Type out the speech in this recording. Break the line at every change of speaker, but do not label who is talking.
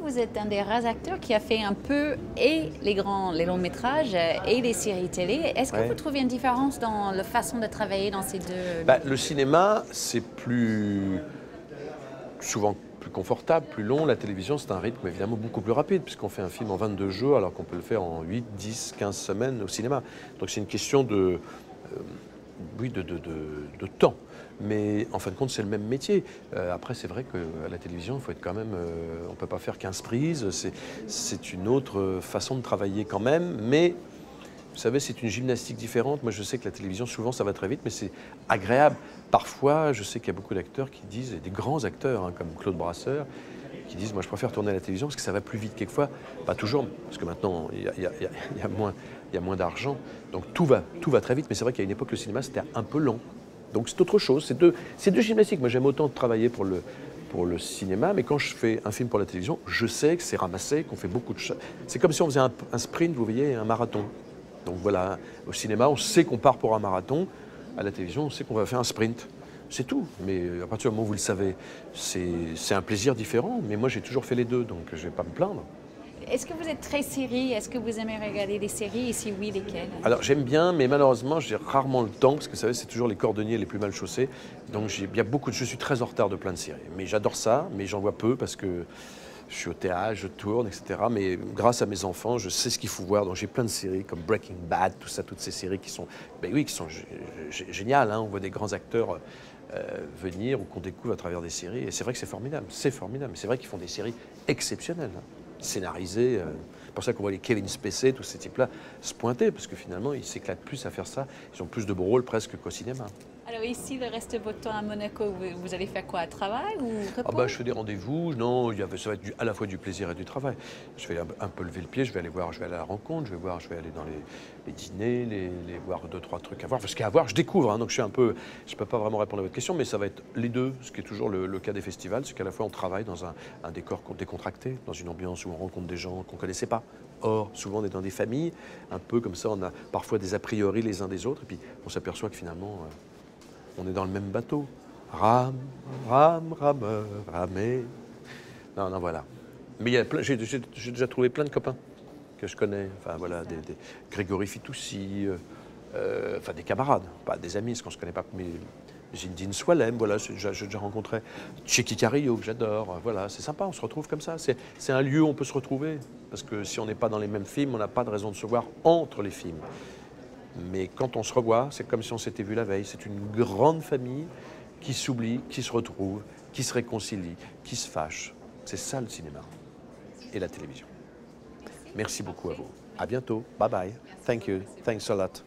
vous êtes un des rares acteurs qui a fait un peu et les longs métrages et les séries télé. Est-ce que vous trouvez une différence dans la façon de travailler dans ces deux?
Le cinéma, c'est souvent plus confortable, plus long. La télévision, c'est un rythme évidemment beaucoup plus rapide, puisqu'on fait un film en 22 jours, alors qu'on peut le faire en 8, 10, 15 semaines au cinéma. Donc c'est une question oui, de temps. Mais en fin de compte, c'est le même métier. Après, c'est vrai qu'à la télévision, il faut être quand même... on ne peut pas faire 15 prises. C'est une autre façon de travailler quand même. Mais, vous savez, c'est une gymnastique différente. Moi, je sais que la télévision, souvent, ça va très vite, mais c'est agréable. Parfois, je sais qu'il y a beaucoup d'acteurs qui disent, et des grands acteurs, hein, comme Claude Brasseur, qui disent, moi, je préfère tourner à la télévision parce que ça va plus vite quelquefois. Pas toujours, parce que maintenant, il y a moins d'argent. Donc, tout va très vite. Mais c'est vrai qu'à une époque, le cinéma, c'était un peu lent. Donc, c'est autre chose. C'est deux gymnastiques. Moi, j'aime autant travailler pour le cinéma, mais quand je fais un film pour la télévision, je sais que c'est ramassé, qu'on fait beaucoup de choses. C'est comme si on faisait un sprint, vous voyez, un marathon. Donc voilà, au cinéma, on sait qu'on part pour un marathon. À la télévision, on sait qu'on va faire un sprint. C'est tout. Mais à partir du moment où vous le savez, c'est un plaisir différent. Mais moi, j'ai toujours fait les deux, donc je ne vais pas me plaindre.
Est-ce que vous êtes très série? Est-ce que vous aimez regarder des séries? Et si oui, lesquelles?
Alors j'aime bien, mais malheureusement, j'ai rarement le temps, parce que vous savez, c'est toujours les cordonniers les plus mal chaussés. Donc il y a je suis très en retard de plein de séries. Mais j'adore ça, mais j'en vois peu parce que je suis au théâtre, je tourne, etc. Mais grâce à mes enfants, je sais ce qu'il faut voir. Donc j'ai plein de séries comme Breaking Bad, tout ça, toutes ces séries qui sont, qui sont géniales. Hein. On voit des grands acteurs venir ou qu'on découvre à travers des séries. Et c'est vrai que c'est formidable. C'est formidable. Mais c'est vrai qu'ils font des séries exceptionnelles, hein, scénarisées. C'est pour ça qu'on voit les Kevin Spacey, tous ces types-là, se pointer, parce que finalement, ils s'éclatent plus à faire ça. Ils ont plus de beaux rôles presque qu'au cinéma.
Alors ici, le reste de votre temps à Monaco, vous allez faire quoi? Travail ou repos?
Je fais des rendez-vous. Non, ça va être à la fois du plaisir et du travail. Je vais un peu lever le pied, je vais aller à la rencontre, je vais aller dans les dîners, les voir deux, trois trucs à voir. Parce qu'à voir, je découvre, hein, donc je peux pas vraiment répondre à votre question, mais ça va être les deux, ce qui est toujours le cas des festivals, c'est qu'à la fois on travaille dans un décor décontracté, dans une ambiance où on rencontre des gens qu'on ne connaissait pas. Or, souvent on est dans des familles, un peu comme ça, on a parfois des a priori les uns des autres, et puis on s'aperçoit que finalement, on est dans le même bateau. Rame, rame, rameur, ramé. Non, voilà. Mais j'ai déjà trouvé plein de copains que je connais. Enfin, voilà, des Grégory Fitoussi, enfin des camarades, pas des amis, parce qu'on ne se connaît pas. Mais Zinedine Swalem, voilà, j'ai déjà rencontré. Tchéky Carillo, que j'adore. Voilà, c'est sympa, on se retrouve comme ça. C'est un lieu où on peut se retrouver. Parce que si on n'est pas dans les mêmes films, on n'a pas de raison de se voir entre les films. Mais quand on se revoit, c'est comme si on s'était vu la veille. C'est une grande famille qui s'oublie, qui se retrouve, qui se réconcilie, qui se fâche. C'est ça le cinéma et la télévision. Merci beaucoup à vous. À bientôt. Bye bye. Thank you. Thanks a lot.